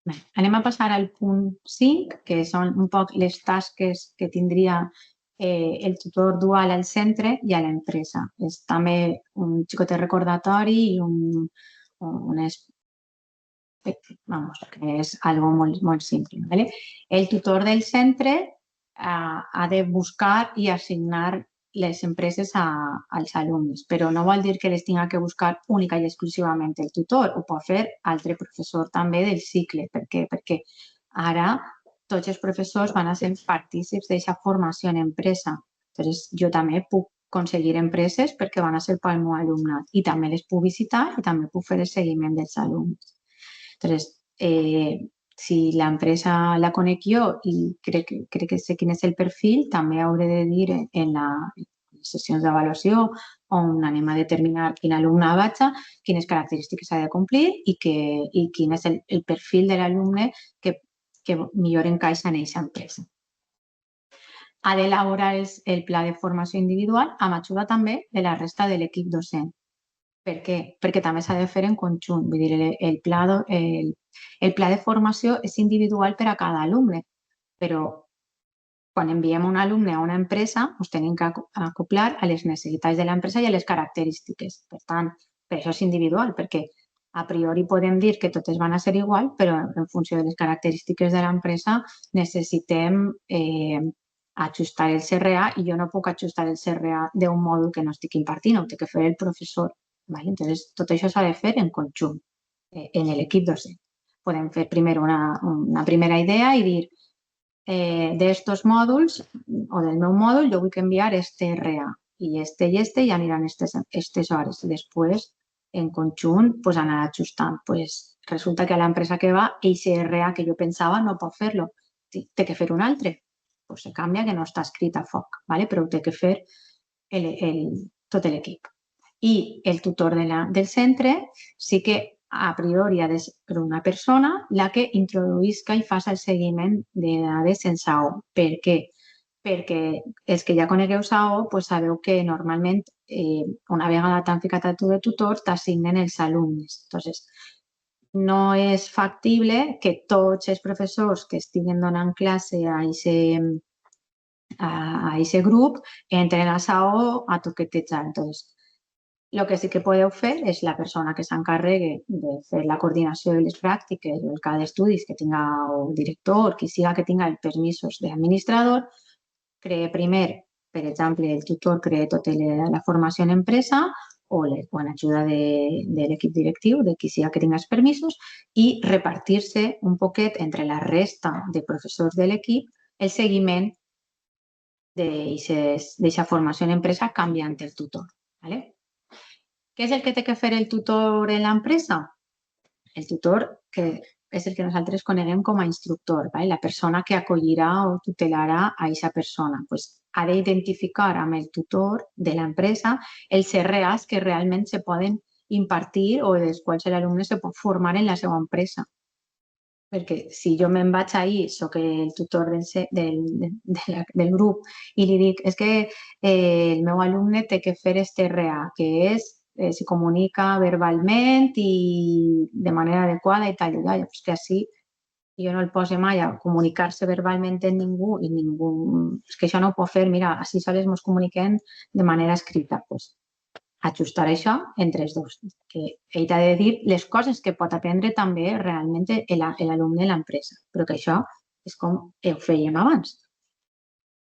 Bé, anem a passar al punt 5, que són un poc les tasques que tindria el tutor dual al centre i a l'empresa. És també un xicotet recordatori i vamos, que és algo molt, molt simple. ¿Vale? El tutor del centre ha de buscar i assignar les empreses als alumnes, però no vol dir que les tinga que buscar única i exclusivament el tutor, ho pot fer altre professor també del cicle. Per què? Perquè ara tots els professors van a ser partícips d'aquesta formació en empresa. Llavors, jo també puc aconseguir empreses perquè van a ser pel meu alumnat i també les puc visitar i també puc fer el seguiment dels alumnes. Llavors, si l'empresa la conec jo i crec que sé quin és el perfil, també hauré de dir en les sessions d'avaluació on anem a determinar quin alumne vaig, quines característiques ha de complir i quin és el perfil de l'alumne que millor encaixa en aquesta empresa. Ha d'elaborar el pla de formació individual amb ajuda també de la resta de l'equip docent. Per què? Perquè també s'ha de fer en conjunt. Vull dir, el pla de formació és individual per a cada alumne, però quan enviem un alumne a una empresa, ens tenim que acoplar a les necessitats de l'empresa i a les característiques. Per tant, per això és individual, perquè a priori podem dir que totes van a ser igual, però en funció de les característiques de l'empresa necessitem ajustar el CRA i jo no puc ajustar el CRA d'un mòdul que no estic impartint, ho té que fer el professor. ¿Vale? Entonces, tot això s'ha de fer en conjunt, en l'equip docent. Podem fer primer una primera idea i dir d'estos mòduls o del meu mòdul jo vull enviar este RA i este ja aniran aquestes hores. Després, en conjunt, pues, anar ajustant. Pues, resulta que a l'empresa que va, aquest RA que jo pensava no pot fer-lo. Té que fer un altre. Pues se canvia que no està escrit a foc, ¿vale? Però ho té que fer tot l'equip. I el tutor del centre sí que a priori ha de ser una persona la que introduïsca i faci el seguiment de dades en SAO. Per què? Perquè els que ja conegueu SAO pues sabeu que normalment una vegada t'han ficat a tu de tutor t'assignen els alumnes. Entonces, no és factible que tots els professors que estiguen donant classe a aquest grup entren a SAO a toquetejar. Entonces, el que sí que podeu fer és la persona que s'encarregui de fer la coordinació de les pràctiques o el cas d'estudis que tinga el director, qui siga que tinga els permisos d'administrador, cree primer, per exemple, el tutor crea tota la formació en empresa o en ajuda de l'equip directiu, de qui siga que tinga els permisos, i repartir-se un poquet entre la resta de professors de l'equip el seguiment d'aquesta formació en empresa canviant el tutor. ¿Vale? Què és el que té que fer el tutor en l'empresa? El tutor que és el que nosaltres coneguem com a instructor, ¿vale? La persona que acollirà o tutelarà a aquesta persona. Pues, ha d'identificar amb el tutor de l'empresa els RAs que realment se poden impartir o dels quals l'alumne se pot formar en la seva empresa. Perquè si jo me'n vaig ahir, soc el tutor del grup i li dic és que el meu alumne té que fer este RA, que és se comunica verbalment i de manera adequada i tal. Pues que així jo no el poso mai a comunicar-se verbalment amb ningú i ningú... És que això no ho pot fer. Mira, així sols ens comuniquem de manera escrita. Pues, ajustar això entre els dos. Que ell ha de dir les coses que pot aprendre també realment l'alumne de l'empresa. Però que això és com ho fèiem abans.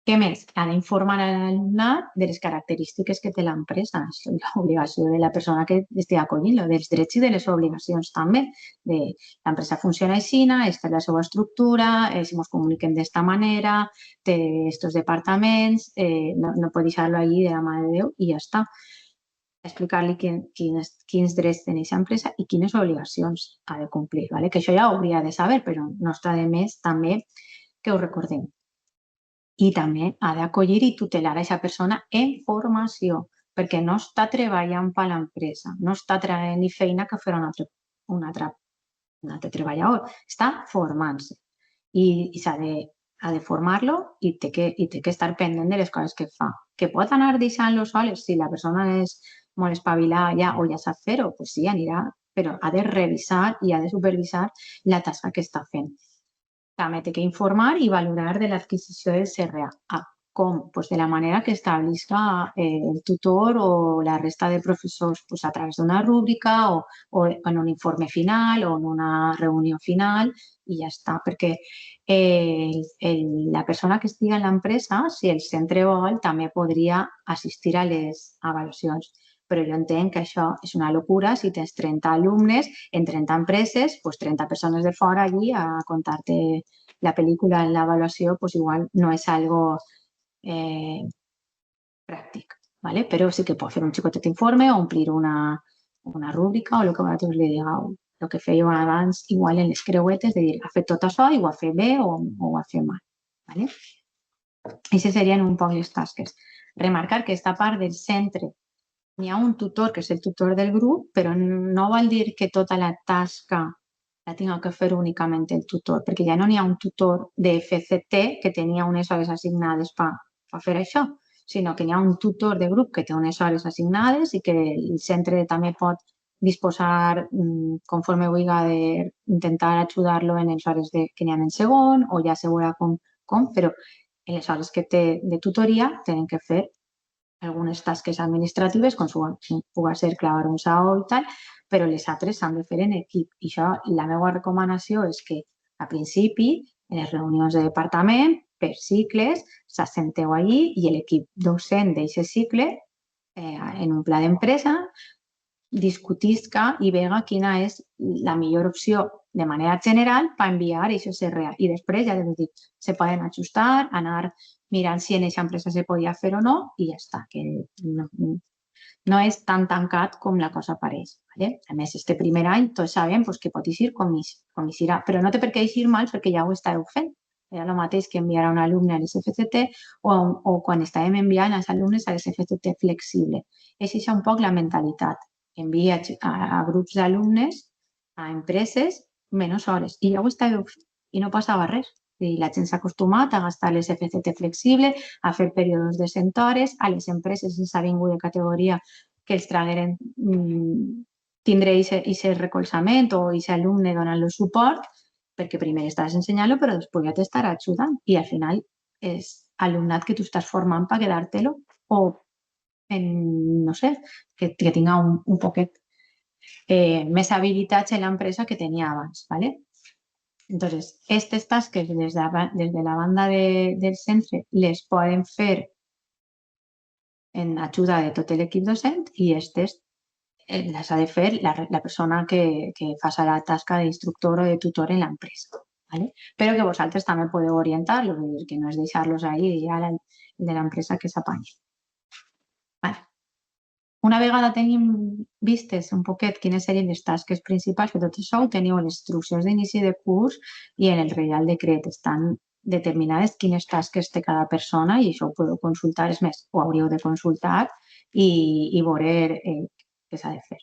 Què més? Ha d'informar a l'alumnat de les característiques que té l'empresa, l'obligació de la persona que estigui acollint-lo, dels drets i de les obligacions també. L'empresa funciona així, aquesta és la seva estructura, si ens comuniquem d'esta manera, té aquests departaments, no pot deixar-lo allí de la mà de Déu i ja està. Explicar-li quins drets té aquesta empresa i quines obligacions ha de complir. Que això ja ho hauria de saber, però no està de més també que ho recordem. I també ha d'acollir i tutelar aquesta persona en formació, perquè no està treballant per l'empresa, no està traient feina que farà un altre treballador, està formant-se i ha de formar-lo i té que estar pendent de les coses que fa. Que pot anar deixant-lo soles si la persona és molt espavilada ja o ja sap fer-ho, doncs sí, anirà però ha de revisar i ha de supervisar la tasca que està fent. També té que informar i valorar de l'adquisició del CRA. Com? Pues de la manera que establisca el tutor o la resta de professors, pues a través d'una rúbrica o en un informe final o en una reunió final i ja està, perquè la persona que estigui en l'empresa, si el centre vol, també podria assistir a les avaluacions. Però jo entenc que això és una locura si tens 30 alumnes en 30 empreses, pues 30 persones de fora allí a contar-te la pel·lícula en l'avaluació, pues igual no és algo pràctic, ¿vale? Però sí que pot fer un xicotet informe o omplir una rúbrica o el que vosaltres li digueu. El que fèieu abans, igual en les creuetes, de dir, ha fet tot això i ho ha fet bé o ho ha fet mal, ¿vale? Aquestes serien un poc les tasques. Remarcar que aquesta part del centre n'hi ha un tutor, que és el tutor del grup, però no vol dir que tota la tasca la tinga que fer únicament el tutor, perquè ja no n'hi ha un tutor de FCT que tenia unes hores assignades per fer això, sinó que hi ha un tutor de grup que té unes hores assignades i que el centre també pot disposar, conforme vulgui, d'intentar ajudar-lo en les hores que n'hi ha en segon o ja se veurà com, però en les hores que té de tutoria tenen que fer algunes tasques administratives, com pugui ser clavar un saó i tal, però les altres s'han de fer en equip. I això, la meva recomanació és que, a principi, en les reunions de departament, per cicles, s'assenteu allí i l'equip docent d'aquest cicle, en un pla d'empresa, discutisca i vega quina és la millor opció de manera general per enviar això CRA. I després, ja us dic, se poden ajustar, anar mirant si en aquesta empresa se podia fer o no i ja està, que no és tan tancat com la cosa pareix. ¿Vale? A més, este primer any tots sabem que pot eixir com eixirà, però no té per què eixir mal perquè ja ho estàveu fent. Era el mateix que enviar un alumne a l'SFCT o quan estàvem enviant els alumnes a l'SFCT flexible. És això un poc la mentalitat. Envia a grups d'alumnes, a empreses, menys hores. I ja ho estàveu fent i no passava res. La gent s'ha acostumat a gastar l'SFCT flexible, a fer períodes de 100 hores, a les empreses ens ha vingut de categoria que els tragueren tindre aquest recolzament o aquest alumne donant-lo suport, perquè primer estàs ensenyant-lo, però després ja t'estarà ajudant. I al final és alumnat que tu estàs formant per quedar-te-lo o, no sé, que tinga un poquet més habilitats en l'empresa que tenia abans, ¿vale? Entonces, estas tasques desde la banda del centre les poden fer en ajuda de tot l'equip docent i aquestes les ha de fer la persona que faci la tasca d'instructor o de tutor en l'empresa. ¿Vale? Però que vosaltres també podeu orientar-los, que no és deixar-los ahí i ara el de l'empresa que s'apanyi. Vale. Una vegada tenim vistes un poquet quines serien les tasques principals, que tot això ho teniu en les instruccions d'inici de curs i en el Reial Decret. Estan determinades quines tasques té cada persona i això ho podeu consultar. És més, ho hauríeu de consultar i veure què s'ha de fer.